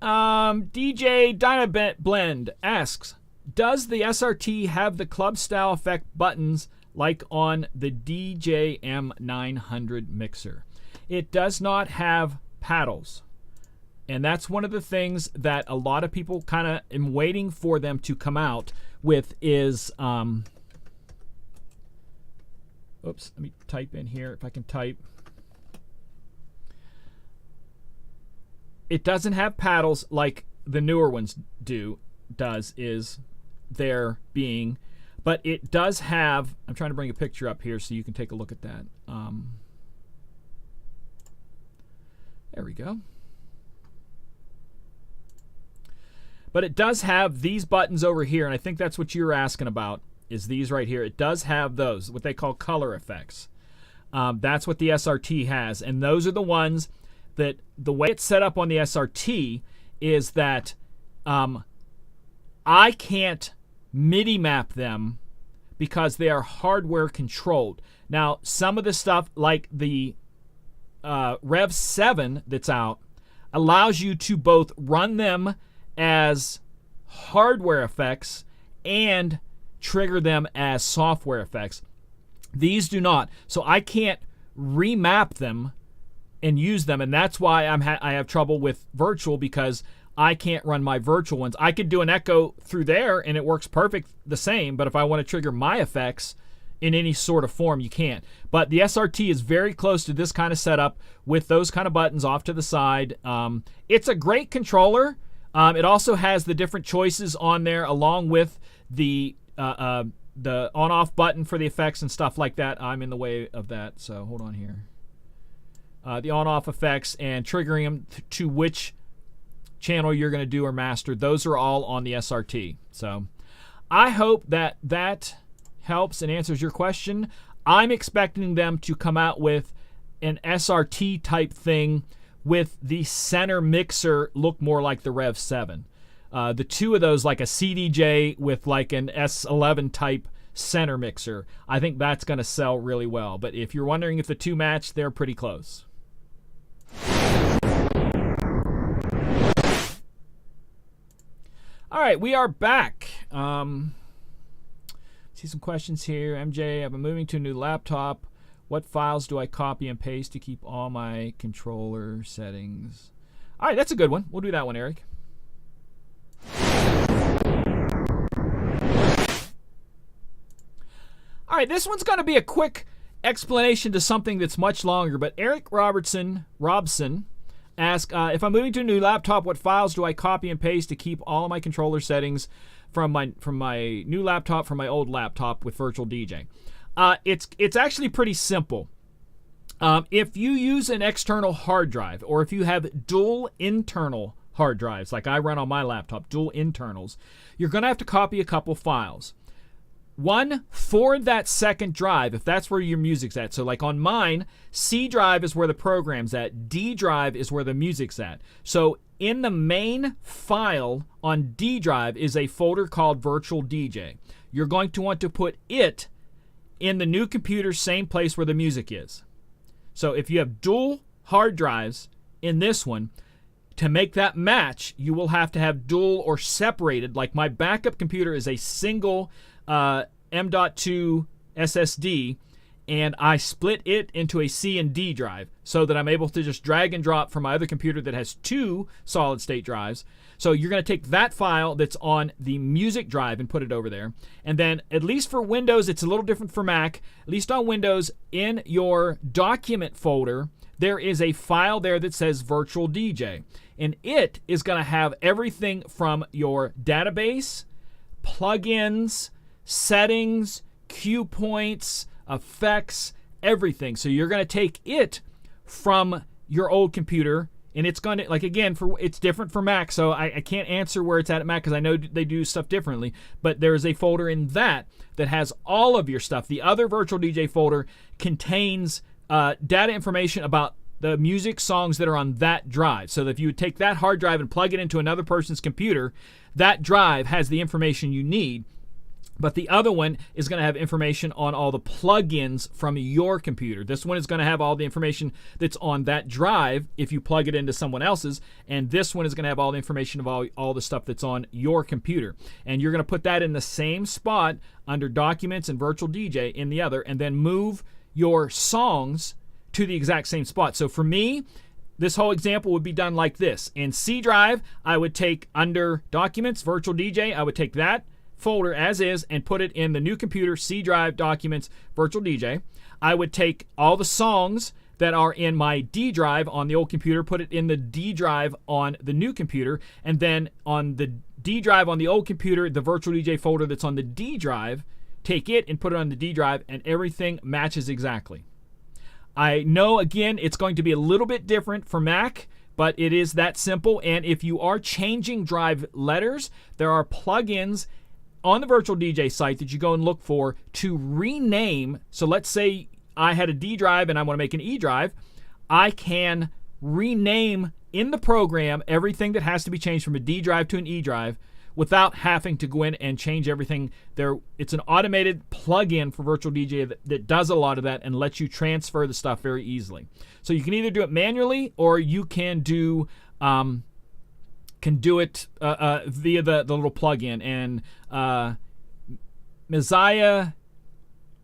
DJ Dynablend asks, does the SRT have the club style effect buttons like on the DJM900 mixer? It does not have paddles. And that's one of the things that a lot of people kind of am waiting for them to come out with is, oops, let me type in here if I can type. It doesn't have paddles like the newer ones is there being, but it does have, I'm trying to bring a picture up here so you can take a look at that. There we go. But it does have these buttons over here, and I think that's what you're asking about, is these right here. It does have those, what they call color effects. That's what the SRT has, and those are the ones that, the way it's set up on the SRT is that I can't MIDI map them because they are hardware controlled. Now, some of the stuff, like the Rev 7 that's out, allows you to both run them as hardware effects and trigger them as software effects. These do not. So I can't remap them and use them, and that's why I have trouble with Virtual, because I can't run my Virtual ones. I could do an echo through there and it works perfect the same, but if I want to trigger my effects in any sort of form, you can't. But the SRT is very close to this kind of setup with those kind of buttons off to the side. It's a great controller. It also has the different choices on there, along with the on-off button for the effects and stuff like that. I'm in the way of that, so hold on here. The on-off effects and triggering them to which channel you're going to do or master, those are all on the SRT. So I hope that that helps and answers your question. I'm expecting them to come out with an SRT type thing with the center mixer look more like the Rev 7. The two of those, like a CDJ with like an S11 type center mixer, I think that's going to sell really well. But if you're wondering if the two match, they're pretty close. All right, we are back. See some questions here. MJ, I've been moving to a new laptop. What files do I copy and paste to keep all my controller settings? All right, that's a good one. We'll do that one, Eric. All right, this one's going to be a quick explanation to something that's much longer, but Eric Robson asked, if I'm moving to a new laptop, what files do I copy and paste to keep all of my controller settings from my new laptop from my old laptop with Virtual DJ? It's actually pretty simple. If you use an external hard drive, or if you have dual internal hard drives, like I run on my laptop, dual internals, you're going to have to copy a couple files. One, for that second drive, if that's where your music's at. So like on mine, C drive is where the program's at. D drive is where the music's at. So in the main file on D drive is a folder called Virtual DJ. You're going to want to put it in the new computer, same place where the music is. So if you have dual hard drives in this one, to make that match, you will have to have dual or separated. Like my backup computer is a single M.2 SSD, and I split it into a C and D drive so that I'm able to just drag and drop from my other computer that has two solid state drives. So you're going to take that file that's on the music drive and put it over there. And then, at least for Windows, it's a little different for Mac. At least on Windows, in your document folder, there is a file there that says Virtual DJ. And it is going to have everything from your database, plugins, settings, cue points, effects, everything. So you're going to take it from your old computer, and it's going to, like, again, it's different for Mac, so I can't answer where it's at Mac because I know they do stuff differently, but there's a folder in that has all of your stuff. The other Virtual DJ folder contains data information about the music songs that are on that drive. So that if you would take that hard drive and plug it into another person's computer, that drive has the information you need. But the other one is going to have information on all the plugins from your computer. This one is going to have all the information that's on that drive if you plug it into someone else's. And this one is going to have all the information of all the stuff that's on your computer. And you're going to put that in the same spot under Documents and Virtual DJ in the other, and then move your songs to the exact same spot. So for me, this whole example would be done like this. In C drive, I would take under Documents, Virtual DJ, I would take that folder as is and put it in the new computer, C drive, Documents, Virtual DJ. I would take all the songs that are in my D drive on the old computer, put it in the D drive on the new computer, and then on the D drive on the old computer, the Virtual DJ folder that's on the D drive, take it and put it on the D drive, and everything matches exactly. I know, again, it's going to be a little bit different for Mac, but it is that simple. And if you are changing drive letters, there are plugins on the Virtual DJ site that you go and look for to rename. So let's say I had a D drive and I want to make an E drive. I can rename in the program everything that has to be changed from a D drive to an E drive without having to go in and change everything there. It's an automated plugin for Virtual DJ that does a lot of that and lets you transfer the stuff very easily. So you can either do it manually, or you can do it via the little plugin. And Messiah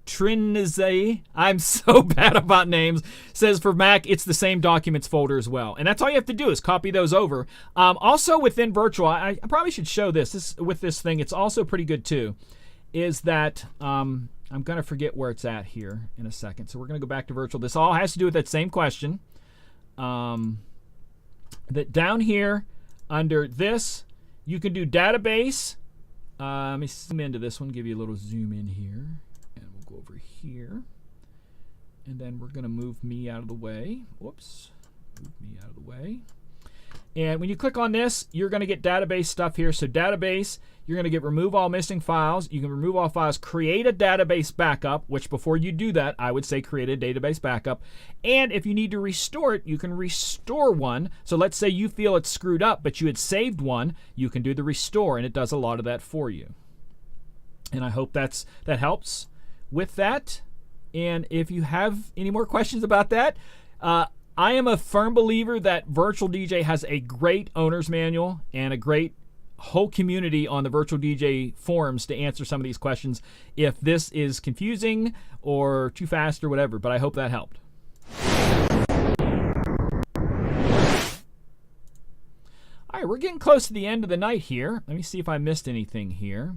Trinizay, I'm so bad about names, says for Mac it's the same Documents folder as well. And that's all you have to do is copy those over. Also within Virtual, I probably should show this with this thing. It's also pretty good too, is that I'm going to forget where it's at here in a second. So we're going to go back to Virtual. This all has to do with that same question. That down here under this, you can do database. Let me zoom into this one, give you a little zoom in here. And we'll go over here. And then we're going to move me out of the way. Whoops. Move me out of the way. And when you click on this, you're going to get database stuff here. So database, you're going to get remove all missing files. You can remove all files, create a database backup, which before you do that, I would say create a database backup. And if you need to restore it, you can restore one. So let's say you feel it's screwed up, but you had saved one, you can do the restore, and it does a lot of that for you. And I hope that helps with that. And if you have any more questions about that, I am a firm believer that Virtual DJ has a great owner's manual and a great whole community on the Virtual DJ forums to answer some of these questions if this is confusing or too fast or whatever, but I hope that helped. All right, we're getting close to the end of the night here. Let me see if I missed anything here.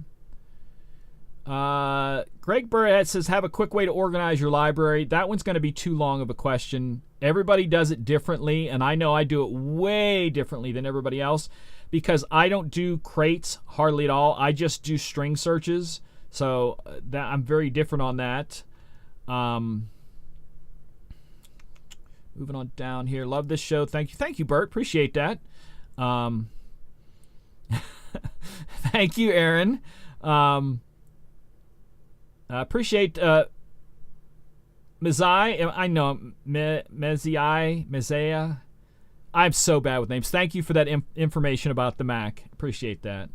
Greg Burhead says, have a quick way to organize your library. That one's going to be too long of a question. Everybody does it differently, and I know I do it way differently than everybody else because I don't do crates hardly at all. I just do string searches, so that I'm very different on that. Moving on down here. Love this show. Thank you, Bert. Appreciate that. Thank you, Aaron. Appreciate Mizai. I know Mezia. I'm so bad with names. Thank you for that information about the Mac. Appreciate that.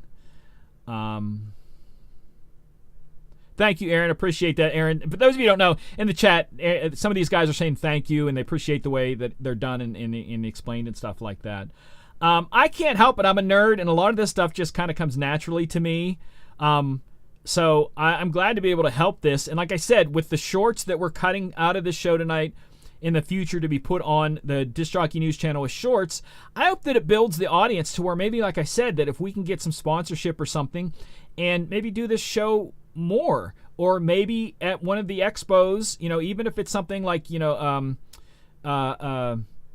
Thank you, Aaron. Appreciate that, Aaron. For those of you who don't know, in the chat, some of these guys are saying thank you, and they appreciate the way that they're done and explained and stuff like that. I can't help it. I'm a nerd, and a lot of this stuff just kind of comes naturally to me. So I'm glad to be able to help this. And like I said, with the shorts that we're cutting out of this show tonight in the future to be put on the Disc Jockey News channel as shorts, I hope that it builds the audience to where maybe, like I said, that if we can get some sponsorship or something and maybe do this show more, or maybe at one of the expos, even if it's something like,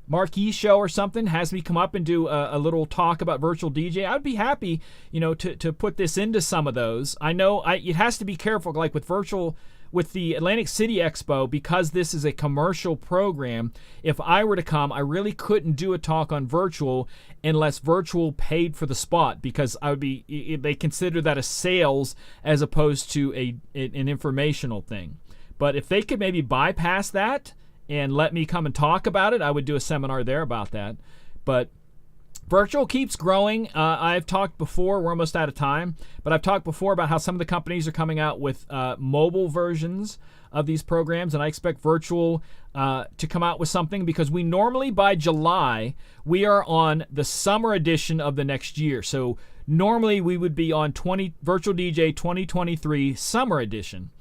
Marquee show or something, has me come up and do a little talk about Virtual DJ. I'd be happy, to put this into some of those. I know it has to be careful, like with the Atlantic City Expo, because this is a commercial program. If I were to come, I really couldn't do a talk on Virtual unless Virtual paid for the spot, because they consider that a sales as opposed to an informational thing. But if they could maybe bypass that and let me come and talk about it, I would do a seminar there about that. But Virtual keeps growing. I've talked before, we're almost out of time, but I've talked before about how some of the companies are coming out with mobile versions of these programs, and I expect Virtual to come out with something, because we normally, by July, we are on the summer edition of the next year. So normally we would be on Virtual DJ 2023 Summer Edition.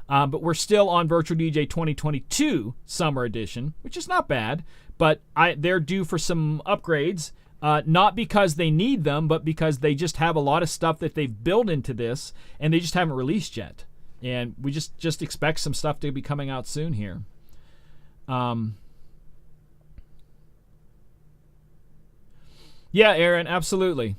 But we're still on Virtual DJ 2022 Summer Edition, which is not bad, but they're due for some upgrades, not because they need them, but because they just have a lot of stuff that they've built into this, and they just haven't released yet. And we just expect some stuff to be coming out soon here. Yeah, Aaron, absolutely.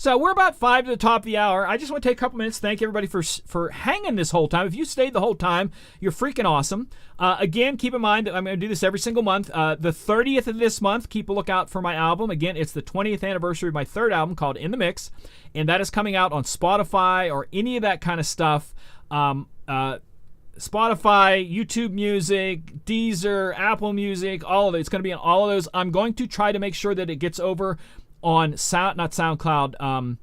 So we're about 5 to the top of the hour. I just want to take a couple minutes. Thank everybody for hanging this whole time. If you stayed the whole time, you're freaking awesome. Again, keep in mind that I'm going to do this every single month. The 30th of this month, keep a lookout for my album. Again, it's the 20th anniversary of my third album called In the Mix, and that is coming out on Spotify or any of that kind of stuff. Spotify, YouTube Music, Deezer, Apple Music, all of it. It's going to be on all of those. I'm going to try to make sure that it gets over on not SoundCloud.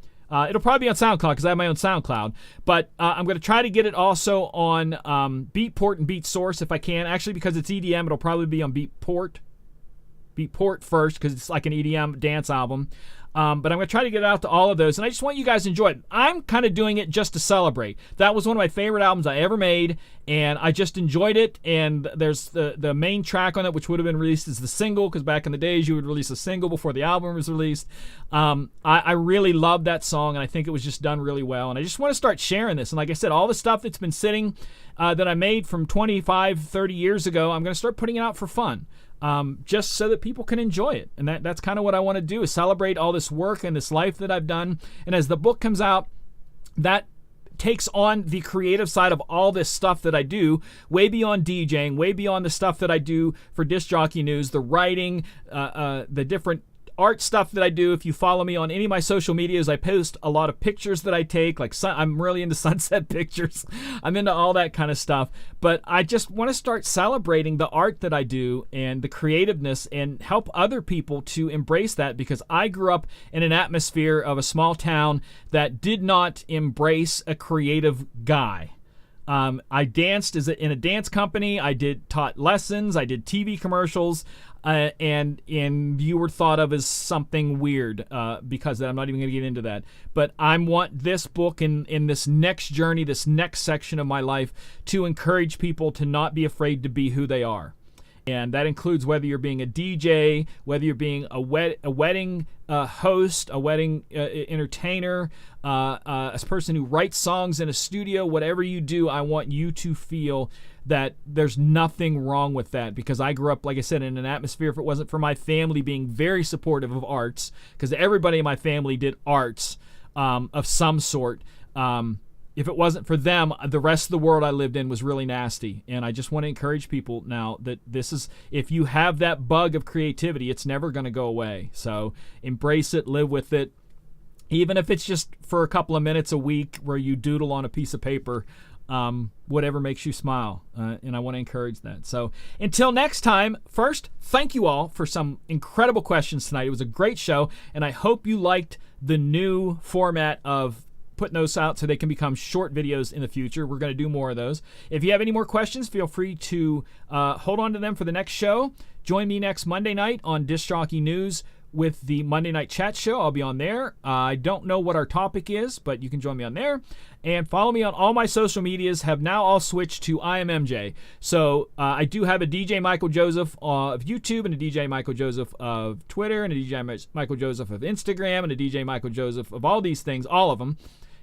It'll probably be on SoundCloud because I have my own SoundCloud. But I'm going to try to get it also on Beatport and BeatSource if I can. Actually, because it's EDM, it'll probably be on Beatport first because it's like an EDM dance album. But I'm going to try to get it out to all of those. And I just want you guys to enjoy it. I'm kind of doing it just to celebrate. That was one of my favorite albums I ever made, and I just enjoyed it. And there's the main track on it, which would have been released as the single, because back in the days you would release a single before the album was released. I really love that song, and I think it was just done really well. And I just want to start sharing this. And like I said, all the stuff that's been sitting that I made from 25, 30 years ago, I'm going to start putting it out for fun. Just so that people can enjoy it. And that's kind of what I want to do, is celebrate all this work and this life that I've done. And as the book comes out, that takes on the creative side of all this stuff that I do, way beyond DJing, way beyond the stuff that I do for Disc Jockey News, the writing, the different art stuff that I do. If you follow me on any of my social medias, I post a lot of pictures that I take. Like I'm really into sunset pictures. I'm into all that kind of stuff. But I just want to start celebrating the art that I do and the creativeness and help other people to embrace that, because I grew up in an atmosphere of a small town that did not embrace a creative guy. I danced in a dance company. I taught lessons. I did TV commercials, and you were thought of as something weird because I'm not even going to get into that. But I want this book in this next journey, this next section of my life, to encourage people to not be afraid to be who they are. And that includes whether you're being a DJ, whether you're being a wedding host, a wedding entertainer, a person who writes songs in a studio. Whatever you do, I want you to feel that there's nothing wrong with that, because I grew up, like I said, in an atmosphere, if it wasn't for my family being very supportive of arts, because everybody in my family did arts of some sort. If it wasn't for them, the rest of the world I lived in was really nasty. And I just want to encourage people now that if you have that bug of creativity, it's never going to go away. So embrace it, live with it. Even if it's just for a couple of minutes a week where you doodle on a piece of paper, whatever makes you smile. And I want to encourage that. So until next time, first, thank you all for some incredible questions tonight. It was a great show, and I hope you liked the new format of putting those out so they can become short videos in the future. We're going to do more of those. If you have any more questions, feel free to hold on to them for the next show. Join me next Monday night on Disc Jockey News with the Monday Night Chat Show. I'll be on there. I don't know what our topic is, but you can join me on there. And follow me on all my social medias. Have now all switched to I Am MJ. So I do have a DJ Michael Joseph of YouTube, and a DJ Michael Joseph of Twitter, and a DJ Michael Joseph of Instagram, and a DJ Michael Joseph of all these things, all of them.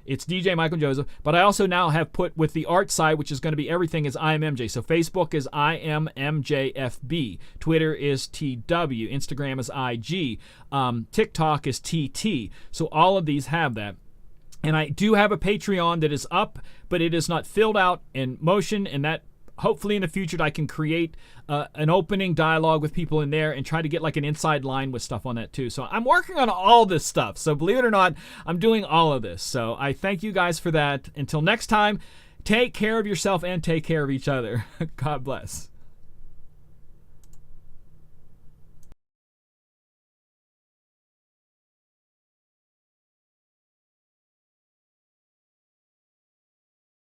It's DJ Michael Joseph. But I also now have put with the art side, which is going to be everything, is I Am MJ. So Facebook is I Am MJFB. Twitter is TW. Instagram is IG. TikTok is TT. So all of these have that. And I do have a Patreon that is up, but it is not filled out in motion, and that hopefully in the future I can create an opening dialogue with people in there and try to get like an inside line with stuff on that too. So I'm working on all this stuff. So believe it or not, I'm doing all of this. So I thank you guys for that. Until next time, take care of yourself and take care of each other. God bless.